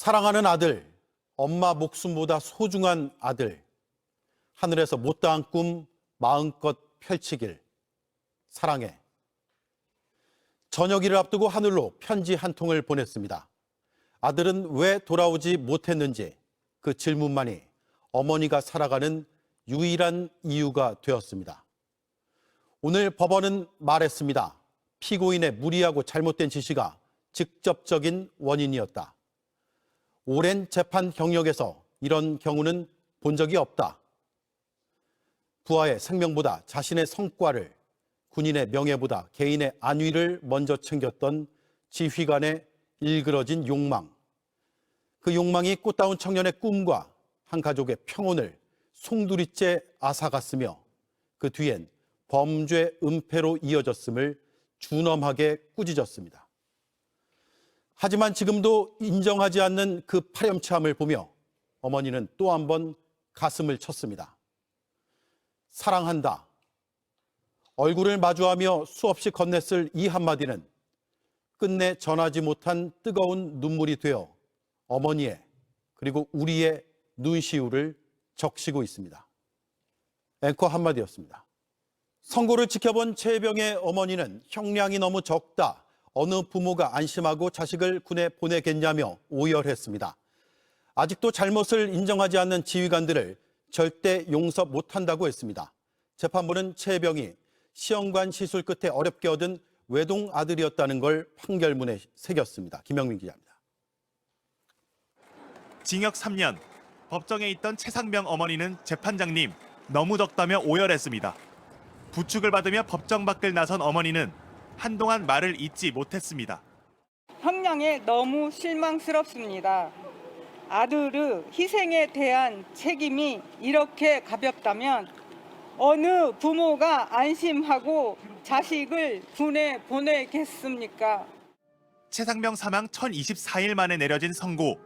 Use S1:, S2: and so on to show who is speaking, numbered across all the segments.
S1: 사랑하는 아들, 엄마 목숨보다 소중한 아들, 하늘에서 못다한 꿈 마음껏 펼치길 사랑해. 저녁일을 앞두고 하늘로 편지 한 통을 보냈습니다. 아들은 왜 돌아오지 못했는지 그 질문만이 어머니가 살아가는 유일한 이유가 되었습니다. 오늘 법원은 말했습니다. 피고인의 무리하고 잘못된 지시가 직접적인 원인이었다. 오랜 재판 경력에서 이런 경우는 본 적이 없다. 부하의 생명보다 자신의 성과를, 군인의 명예보다 개인의 안위를 먼저 챙겼던 지휘관의 일그러진 욕망. 그 욕망이 꽃다운 청년의 꿈과 한 가족의 평온을 송두리째 앗아갔으며 그 뒤엔 범죄 은폐로 이어졌음을 준엄하게 꾸짖었습니다. 하지만 지금도 인정하지 않는 그 파렴치함을 보며 어머니는 또 한 번 가슴을 쳤습니다. 사랑한다. 얼굴을 마주하며 수없이 건넸을 이 한마디는 끝내 전하지 못한 뜨거운 눈물이 되어 어머니의 그리고 우리의 눈시울을 적시고 있습니다. 앵커 한마디였습니다. 선고를 지켜본 최혜병의 어머니는 형량이 너무 적다. 어느 부모가 안심하고 자식을 군에 보내겠냐며 오열했습니다. 아직도 잘못을 인정하지 않는 지휘관들을 절대 용서 못한다고 했습니다. 재판부는 최혜병이 시험관 시술 끝에 어렵게 얻은 외동 아들이었다는 걸 판결문에 새겼습니다. 김영민 기자입니다.
S2: 징역 3년, 법정에 있던 최상병 어머니는 재판장님, 너무 적다며 오열했습니다. 부축을 받으며 법정 밖을 나선 어머니는 한동안 말을 잇지 못했습니다.
S3: 형량에 너무 실망스럽습니다. 아들의 희생에 대한 책임이 이렇게 가볍다면 어느 부모가 안심하고 자식을 군에 보내겠습니까?
S2: 최상병 사망 1024일 만에 내려진 선고.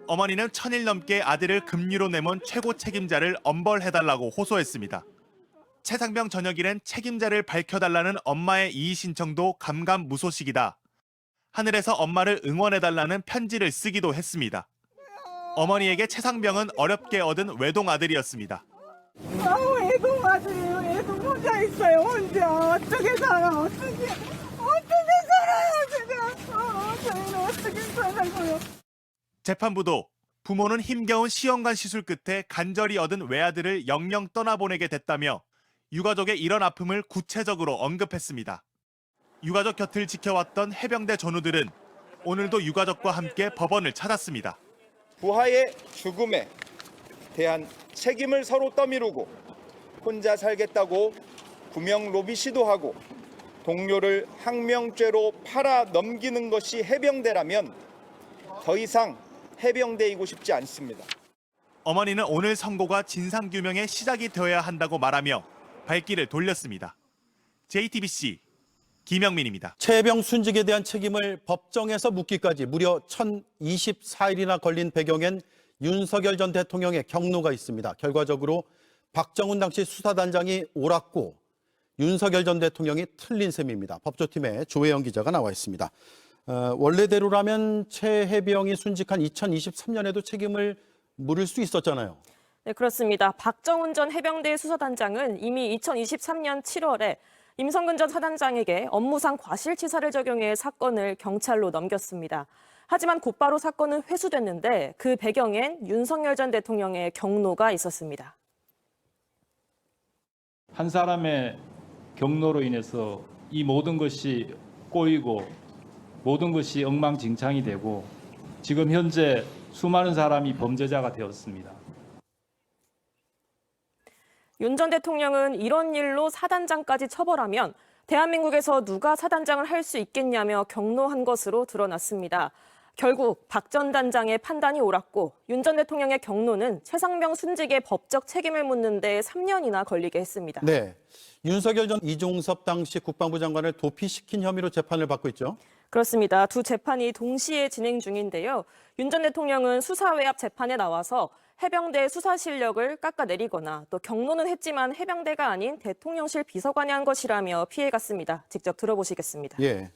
S2: 어머니는 1000일 넘게 아들을 급류로 내몬 최고 책임자를 엄벌해달라고 호소했습니다. 최상병 저녁일엔 책임자를 밝혀달라는 엄마의 이의 신청도 감감무소식이다. 하늘에서 엄마를 응원해달라는 편지를 쓰기도 했습니다. 어머니에게 최상병은 어렵게 얻은 외동 아들이었습니다.
S3: 애동 아들이에요. 애동 혼자 있어요. 혼자. 어떻게 살아? 어떻게 살아요 지금? 저희는 어떻게 살아요?
S2: 재판부도 부모는 힘겨운 시험관 시술 끝에 간절히 얻은 외아들을 영영 떠나보내게 됐다며 유가족의 이런 아픔을 구체적으로 언급했습니다. 유가족 곁을 지켜왔던 해병대 전우들은 오늘도 유가족과 함께 법원을 찾았습니다.
S4: 부하의 죽음에 대한 책임을 서로 떠미루고 혼자 살겠다고 구명 로비 시도하고 동료를 항명죄로 팔아 넘기는 것이 해병대라면 더 이상 해병대이고 싶지 않습니다.
S2: 어머니는 오늘 선고가 진상규명의 시작이 되어야 한다고 말하며 발길을 돌렸습니다. JTBC 김영민입니다.
S1: 최혜병 순직에 대한 책임을 법정에서 묻기까지 무려 1024일이나 걸린 배경엔 윤석열 전 대통령의 경로가 있습니다. 결과적으로 박정훈 당시 수사단장이 옳았고 윤석열 전 대통령이 틀린 셈입니다. 법조팀의 조혜영 기자가 나와 있습니다. 원래대로라면 최혜병이 순직한 2023년에도 책임을 물을 수 있었잖아요.
S5: 네, 그렇습니다. 박정훈 전 해병대 수사단장은 이미 2023년 7월에 임성근 전 사단장에게 업무상 과실치사를 적용해 사건을 경찰로 넘겼습니다. 하지만 곧바로 사건은 회수됐는데 그 배경엔 윤석열 전 대통령의 경로가 있었습니다.
S6: 한 사람의 경로로 인해서 이 모든 것이 꼬이고 모든 것이 엉망진창이 되고 지금 현재 수많은 사람이 범죄자가 되었습니다.
S5: 윤 전 대통령은 이런 일로 사단장까지 처벌하면 대한민국에서 누가 사단장을 할 수 있겠냐며 경로한 것으로 드러났습니다. 결국 박 전 단장의 판단이 옳았고 윤 전 대통령의 경로는 최상병 순직의 법적 책임을 묻는 데 3년이나 걸리게 했습니다.
S1: 네, 윤석열 전 이종섭 당시 국방부 장관을 도피시킨 혐의로 재판을 받고 있죠.
S5: 그렇습니다. 두 재판이 동시에 진행 중인데요. 윤 전 대통령은 수사외압 재판에 나와서 해병대의 수사 실력을 깎아내리거나 또 경로는 했지만 해병대가 아닌 대통령실 비서관이 한 것이라며 피해갔습니다. 직접 들어보시겠습니다.
S1: 예.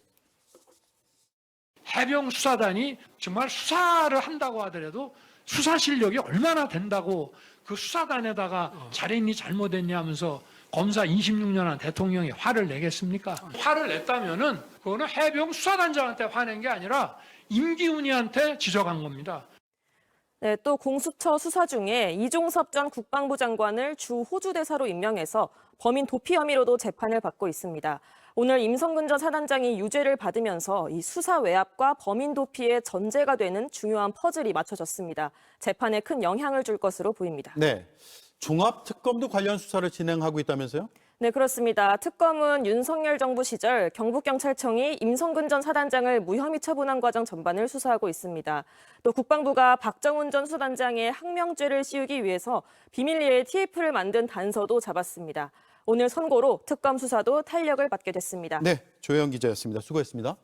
S7: 해병 수사단이 정말 수사를 한다고 하더라도 수사 실력이 얼마나 된다고 그 수사단에다가 잘했니 잘못했니 하면서 검사 26년한 대통령이 화를 내겠습니까? 화를 냈다면은 그거는 해병 수사단장한테 화낸 게 아니라 임기훈이한테 지적한 겁니다.
S5: 네, 또 공수처 수사 중에 이종섭 전 국방부 장관을 주 호주 대사로 임명해서 범인 도피 혐의로도 재판을 받고 있습니다. 오늘 임성근 전 사단장이 유죄를 받으면서 이 수사 외압과 범인 도피의 전제가 되는 중요한 퍼즐이 맞춰졌습니다. 재판에 큰 영향을 줄 것으로 보입니다.
S1: 네. 종합특검도 관련 수사를 진행하고 있다면서요?
S5: 네, 그렇습니다. 특검은 윤석열 정부 시절 경북경찰청이 임성근 전 사단장을 무혐의 처분한 과정 전반을 수사하고 있습니다. 또 국방부가 박정훈 전 수단장의 항명죄를 씌우기 위해서 비밀리에 TF를 만든 단서도 잡았습니다. 오늘 선고로 특검 수사도 탄력을 받게 됐습니다.
S1: 네, 조영 기자였습니다. 수고했습니다.